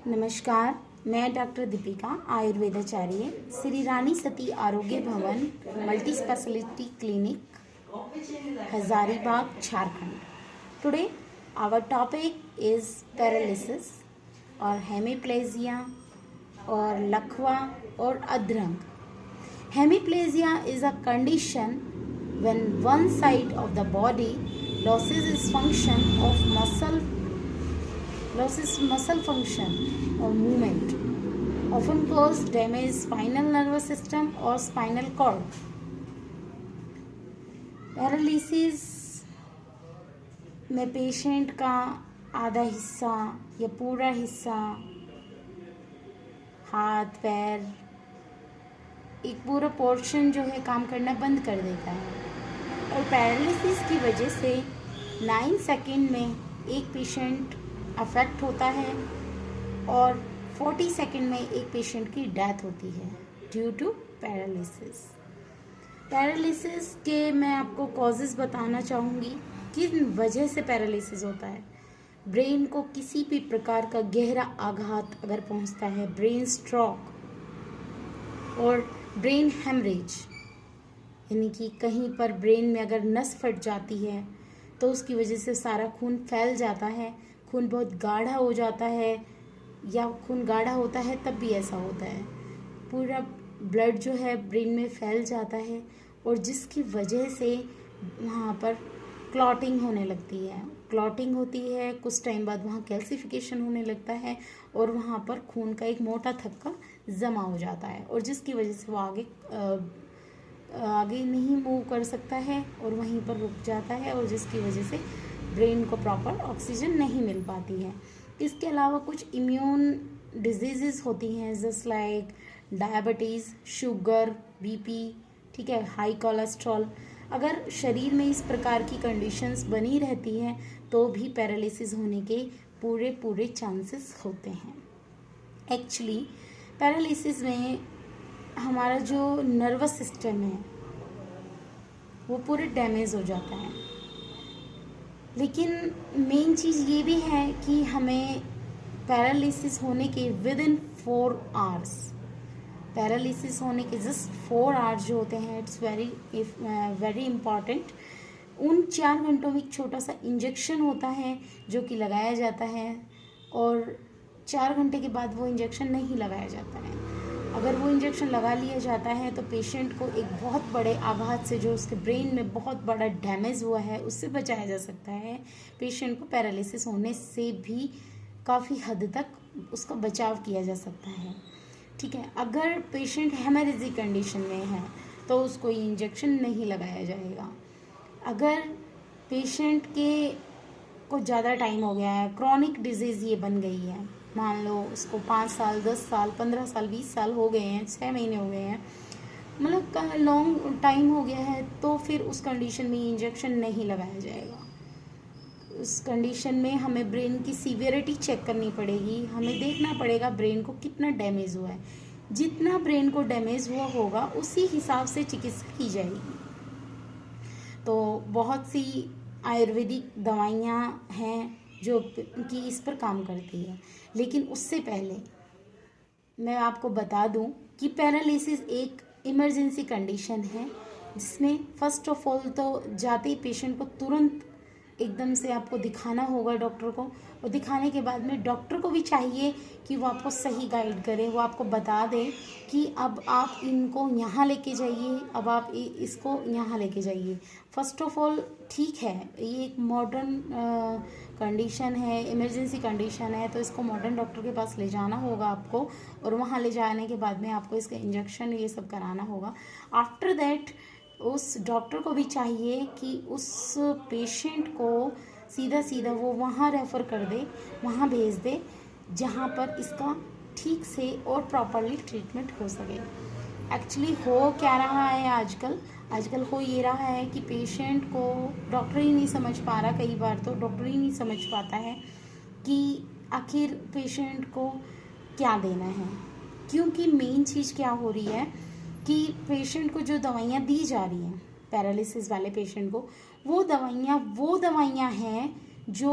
नमस्कार, मैं डॉक्टर दीपिका आयुर्वेदाचार्य, श्री रानी सती आरोग्य भवन multi speciality clinic, Hazaribagh, Jharkhand. Today, our topic is paralysis or hemiplegia or lakwa or adhrang. Hemiplegia is a condition when one side of the body loses its function of muscle function or movement, often cause damage spinal nervous system or spinal cord. Paralysis में patient का आधा हिस्सा या पूरा हिस्सा, हाथ पैर, एक पूरा पोर्शन जो है काम करना बंद कर देता है. और पैरालिसिस की वजह से 9 सेकंड में एक पेशेंट अफेक्ट होता है और 40 सेकंड में एक पेशेंट की डेथ होती है ड्यू टू पैरालिसिस. पैरालिसिस के मैं आपको कॉजेज़ बताना चाहूँगी, किन वजह से पैरालिसिस होता है. ब्रेन को किसी भी प्रकार का गहरा आघात अगर पहुँचता है, ब्रेन स्ट्रोक और ब्रेन हेमरेज, यानी कि कहीं पर ब्रेन में अगर नस फट जाती है तो उसकी वजह से सारा खून फैल जाता है, खून बहुत गाढ़ा हो जाता है, या खून गाढ़ा होता है तब भी ऐसा होता है, पूरा ब्लड जो है ब्रेन में फैल जाता है और जिसकी वजह से वहाँ पर क्लॉटिंग होने लगती है. क्लॉटिंग होती है, कुछ टाइम बाद वहाँ कैल्सिफिकेशन होने लगता है और वहाँ पर खून का एक मोटा थक्का जमा हो जाता है और जिसकी वजह से वो आगे नहीं मूव कर सकता है और वहीं पर रुक जाता है और जिसकी वजह से ब्रेन को प्रॉपर ऑक्सीजन नहीं मिल पाती है. इसके अलावा कुछ इम्यून डिजीज़ होती हैं, just like diabetes, sugar, BP, ठीक है, हाई कोलेस्ट्रॉल. अगर शरीर में इस प्रकार की कंडीशंस बनी रहती हैं तो भी पैरालिसिस होने के पूरे चांसेस होते हैं. एक्चुअली पैरालिसिस में हमारा जो नर्वस सिस्टम है वो पूरे डैमेज हो जाता है. लेकिन मेन चीज़ ये भी है कि हमें पैरालिसिस होने के विद इन 4 आवर्स, पैरालिसिस होने के जस्ट 4 आवर्स जो होते हैं, इट्स वेरी इम्पॉर्टेंट. उन 4 घंटों में एक छोटा सा इंजेक्शन होता है जो कि लगाया जाता है और 4 घंटे के बाद वो इंजेक्शन नहीं लगाया जाता है. अगर वो इंजेक्शन लगा लिया जाता है तो पेशेंट को एक बहुत बड़े आघात से, जो उसके ब्रेन में बहुत बड़ा डैमेज हुआ है, उससे बचाया जा सकता है. पेशेंट को पैरालिसिस होने से भी काफ़ी हद तक उसका बचाव किया जा सकता है, ठीक है. अगर पेशेंट हेमरेजिक कंडीशन में है तो उसको ये इंजेक्शन नहीं लगाया जाएगा. अगर पेशेंट को ज़्यादा टाइम हो गया है, क्रॉनिक डिजीज़ ये बन गई है, मान लो उसको 5 साल, 10 साल, 15 साल, 20 साल हो गए हैं, 6 महीने हो गए हैं, मतलब लॉन्ग टाइम हो गया है, तो फिर उस कंडीशन में इंजेक्शन नहीं लगाया जाएगा. उस कंडीशन में हमें ब्रेन की सीवियरिटी चेक करनी पड़ेगी, हमें देखना पड़ेगा ब्रेन को कितना डैमेज हुआ है. जितना ब्रेन को डैमेज हुआ होगा उसी हिसाब से चिकित्सा की जाएगी. तो बहुत सी आयुर्वेदिक दवाइयाँ हैं जो कि इस पर काम करती है. लेकिन उससे पहले मैं आपको बता दूं कि पैरालिसिस एक इमरजेंसी कंडीशन है जिसमें फर्स्ट ऑफ ऑल तो जाते ही पेशेंट को तुरंत एकदम से आपको दिखाना होगा डॉक्टर को, और दिखाने के बाद में डॉक्टर को भी चाहिए कि वो आपको सही गाइड करे, वो आपको बता दे कि अब आप इनको यहाँ लेके जाइए, अब आप इसको यहाँ लेके जाइए. फर्स्ट ऑफ ऑल ठीक है, ये एक मॉडर्न कंडीशन है, इमरजेंसी कंडीशन है, तो इसको मॉडर्न डॉक्टर के पास ले जाना होगा आपको और वहाँ ले जाने के बाद में आपको इसका इंजेक्शन ये सब कराना होगा. आफ्टर दैट उस डॉक्टर को भी चाहिए कि उस पेशेंट को सीधा वो वहाँ रेफ़र कर दे, वहाँ भेज दे जहाँ पर इसका ठीक से और प्रॉपरली ट्रीटमेंट हो सके. एक्चुअली हो क्या रहा है आजकल हो ये रहा है कि पेशेंट को डॉक्टर ही नहीं समझ पा रहा, कई बार तो डॉक्टर ही नहीं समझ पाता है कि आखिर पेशेंट को क्या देना है. क्योंकि मेन चीज़ क्या हो रही है कि पेशेंट को जो दवाइयाँ दी जा रही हैं पैरालिसिस वाले पेशेंट को, वो दवाइयाँ हैं जो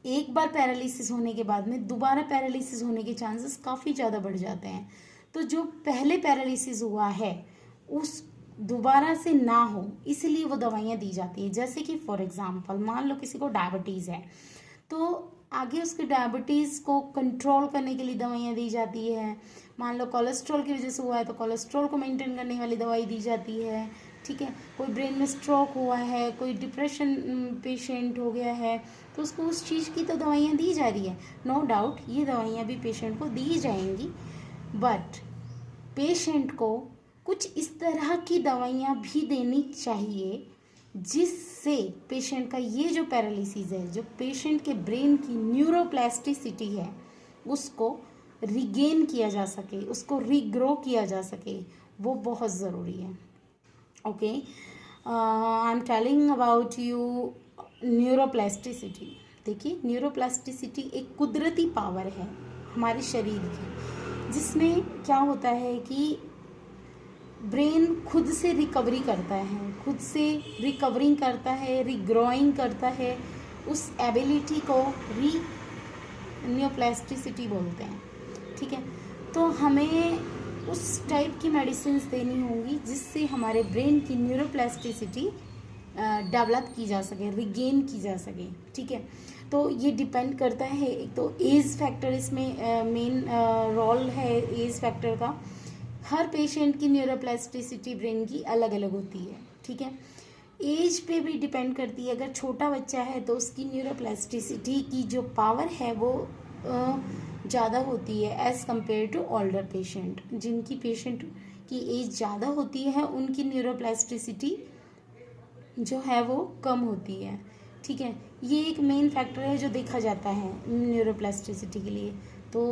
एक बार पैरालिसिस होने के बाद में दोबारा पैरालिसिस होने के चांसेस काफ़ी ज़्यादा बढ़ जाते हैं। तो जो पहले पैरालिसिस हुआ है उस दोबारा से ना हो, इसलिए वो दवाइयाँ दी जाती है। जैसे कि फॉर एग्जांपल मान लो किसी को डायबिटीज़ है, तो आगे उसके डायबिटीज़ को कंट्रोल करने के लिए दवाइयाँ दी जाती है। मान लो कोलेस्ट्रॉल की वजह से हुआ है तो कोलेस्ट्रॉल को मेंटेन करने वाली दवाई दी जाती है, ठीक है। कोई ब्रेन में स्ट्रोक हुआ है, कोई डिप्रेशन पेशेंट हो गया है, तो उसको उस चीज़ की तो दवाइयाँ दी जा रही है। नो डाउट ये दवाइयाँ भी पेशेंट को दी जाएंगी, बट पेशेंट को कुछ इस तरह की दवाइयाँ भी देनी चाहिए जिससे पेशेंट का ये जो पैरालिसिस है, जो पेशेंट के ब्रेन की न्यूरोप्लास्टिसिटी है, उसको रिगेन किया जा सके, उसको रीग्रो किया जा सके, वो बहुत ज़रूरी है। Okay, I am telling about you neuroplasticity. देखिए, न्यूरोप्लास्टिसिटी एक कुदरती पावर है हमारे शरीर की, जिसमें क्या होता है कि ब्रेन खुद से रिकवरी करता है, खुद से रिकवरिंग करता है, रिग्रोइंग करता है। उस एबिलिटी को न्यूरोप्लास्टिसिटी बोलते हैं, ठीक है। तो हमें उस टाइप की मेडिसिन देनी होंगी जिससे हमारे ब्रेन की न्यूरोप्लास्टिसिटी डेवलप की जा सके, रिगेन की जा सके, ठीक है। तो ये डिपेंड करता है, एक तो एज फैक्टर इसमें मेन रोल है एज फैक्टर का। हर पेशेंट की न्यूरोप्लास्टिसिटी ब्रेन की अलग अलग होती है, ठीक है। एज पे भी डिपेंड करती है। अगर छोटा बच्चा है तो उसकी न्यूरोप्लास्टिसिटी की जो पावर है वो ज़्यादा होती है as compare to older patient. जिनकी पेशेंट की एज ज़्यादा होती है उनकी न्यूरोप्लास्टिसिटी जो है वो कम होती है, ठीक है। ये एक मेन फैक्टर है जो देखा जाता है न्यूरोप्लास्टिसिटी के लिए। तो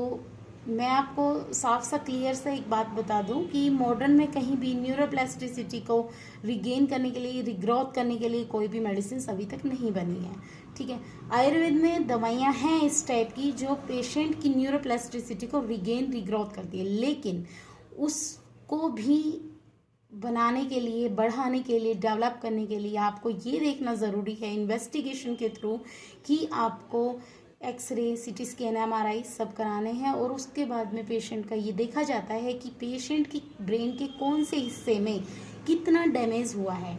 मैं आपको साफ सा क्लियर सा एक बात बता दूं कि मॉडर्न में कहीं भी न्यूरोप्लास्टिसिटी को रिगेन करने के लिए, रिग्रोथ करने के लिए कोई भी मेडिसिन अभी तक नहीं बनी है, ठीक है। आयुर्वेद में दवाइयां हैं इस टाइप की जो पेशेंट की न्यूरोप्लास्टिसिटी को रिगेन, रिग्रोथ करती है, लेकिन उसको भी बनाने के लिए, बढ़ाने के लिए, डेवलप करने के लिए आपको ये देखना ज़रूरी है इन्वेस्टिगेशन के थ्रू कि आपको एक्सरे, सीटी स्कैन, एमआरआई सब कराने हैं। और उसके बाद में पेशेंट का ये देखा जाता है कि पेशेंट की ब्रेन के कौन से हिस्से में कितना डैमेज हुआ है।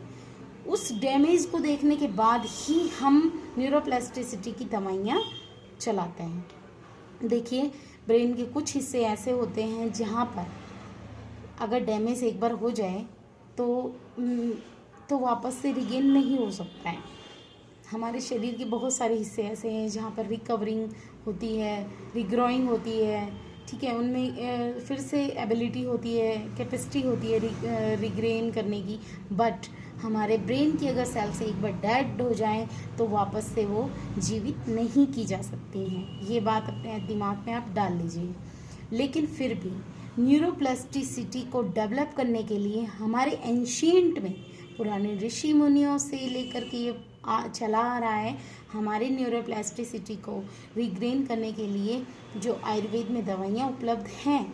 उस डैमेज को देखने के बाद ही हम न्यूरोप्लास्टिसिटी की दवाइयाँ चलाते हैं। देखिए, ब्रेन के कुछ हिस्से ऐसे होते हैं जहाँ पर अगर डैमेज एक बार हो जाए तो वापस से रिगेन नहीं हो सकता है। हमारे शरीर के बहुत सारे हिस्से ऐसे हैं जहाँ पर रिकवरिंग होती है, रिग्रोइंग होती है, ठीक है। उनमें फिर से एबिलिटी होती है, कैपेसिटी होती है रिग्रेन करने की। बट हमारे ब्रेन की अगर सेल से एक बार डेड हो जाए तो वापस से वो जीवित नहीं की जा सकती हैं। ये बात अपने दिमाग में आप डाल लीजिए। लेकिन फिर भी न्यूरोप्लास्टिसिटी को डेवलप करने के लिए हमारे एंशिएंट में, पुराने ऋषि मुनियों से लेकर के ये चला आ रहा है, हमारे न्यूरोप्लास्टिसिटी को रिग्रेन करने के लिए जो आयुर्वेद में दवाइयाँ उपलब्ध हैं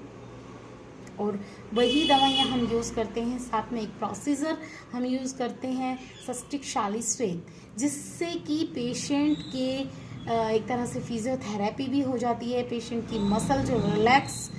और वही दवाइयाँ हम यूज़ करते हैं। साथ में एक प्रोसीजर हम यूज़ करते हैं, सस्टिक शालिस्वेद, जिससे कि पेशेंट के एक तरह से फिजियोथेरेपी भी हो जाती है। पेशेंट की मसल जो रिलैक्स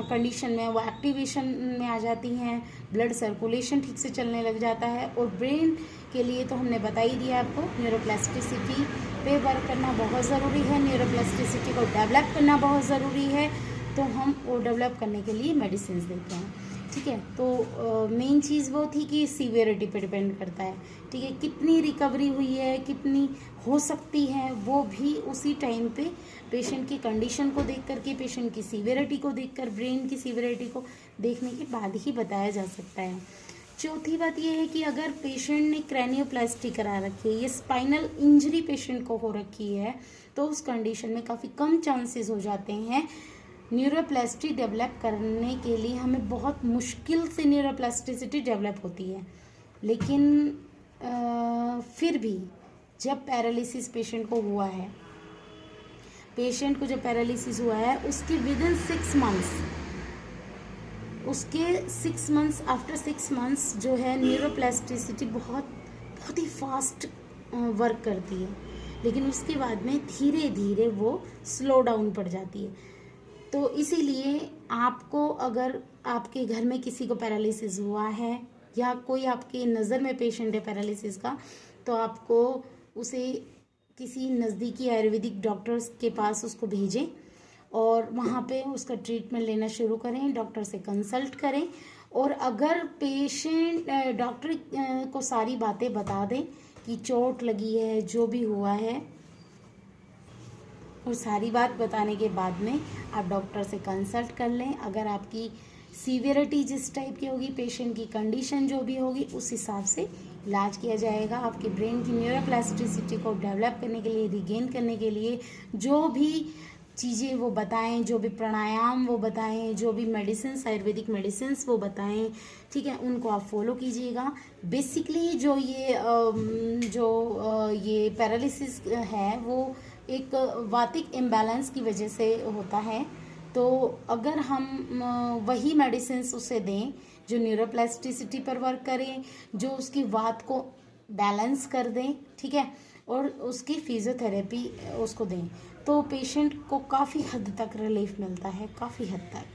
कंडीशन में वो एक्टिवेशन में आ जाती हैं, ब्लड सर्कुलेशन ठीक से चलने लग जाता है। और ब्रेन के लिए तो हमने बता ही दिया आपको, न्यूरोप्लास्टिसिटी पे वर्क करना बहुत ज़रूरी है, न्यूरोप्लास्टिसिटी को डेवलप करना बहुत ज़रूरी है। तो हम वो डेवलप करने के लिए मेडिसिन देते हैं, ठीक है। तो मेन चीज़ वो थी कि सीवियरिटी पे डिपेंड करता है, ठीक है। कितनी रिकवरी हुई है, कितनी हो सकती है, वो भी उसी टाइम पे पेशेंट की कंडीशन को देख करके, पेशेंट की सीवियरिटी को देखकर, ब्रेन की सीवियरिटी को देखने के बाद ही बताया जा सकता है। चौथी बात यह है कि अगर पेशेंट ने क्रैनियोप्लास्टी करा रखी है, ये स्पाइनल इंजरी पेशेंट को हो रखी है, तो उस कंडीशन में काफ़ी कम चांसेस हो जाते हैं न्यूरोप्लास्टी डेवलप करने के लिए। हमें बहुत मुश्किल से न्यूरोप्लास्टिसिटी डेवलप होती है। लेकिन फिर भी जब पैरालिसिस पेशेंट को हुआ है, पेशेंट को जब पैरालिसिस हुआ है उसके विदिन 6 मंथ्स, उसके 6 मंथ्स, आफ्टर 6 मंथ्स जो है न्यूरोप्लास्टिसिटी बहुत ही फास्ट वर्क करती है। लेकिन उसके बाद में धीरे धीरे वो स्लो डाउन पड़ जाती है। तो इसीलिए आपको, अगर आपके घर में किसी को पैरालिसिस हुआ है या कोई आपके नज़र में पेशेंट है पैरालिसिस का, तो आपको उसे किसी नज़दीकी आयुर्वेदिक डॉक्टर्स के पास उसको भेजें और वहाँ पे उसका ट्रीटमेंट लेना शुरू करें, डॉक्टर से कंसल्ट करें। और अगर पेशेंट डॉक्टर को सारी बातें बता दें कि चोट लगी है, जो भी हुआ है, और सारी बात बताने के बाद में आप डॉक्टर से कंसल्ट कर लें। अगर आपकी सीवियरिटी जिस टाइप की होगी, पेशेंट की कंडीशन जो भी होगी, उस हिसाब से इलाज किया जाएगा। आपके ब्रेन की न्यूरोप्लास्टिसिटी को डेवलप करने के लिए, रिगेन करने के लिए जो भी चीज़ें वो बताएं, जो भी प्राणायाम वो बताएं, जो भी मेडिसिन, आयुर्वेदिक मेडिसिन वो बताएं, ठीक है, उनको आप फॉलो कीजिएगा। बेसिकली जो ये पैरालिसिस है वो एक वातिक इम्बैलेंस की वजह से होता है। तो अगर हम वही मेडिसिन्स उसे दें जो न्यूरोप्लास्टिसिटी पर वर्क करें, जो उसकी वात को बैलेंस कर दें, ठीक है, और उसकी फिजियोथेरेपी उसको दें, तो पेशेंट को काफ़ी हद तक रिलीफ मिलता है, काफ़ी हद तक,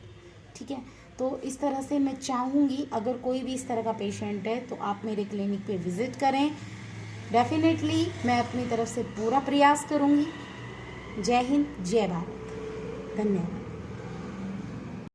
ठीक है। तो इस तरह से मैं चाहूँगी अगर कोई भी इस तरह का पेशेंट है तो आप मेरे क्लिनिक पे विज़िट करें। डेफिनेटली मैं अपनी तरफ से पूरा प्रयास करूँगी। जय हिंद, जय भारत, धन्यवाद।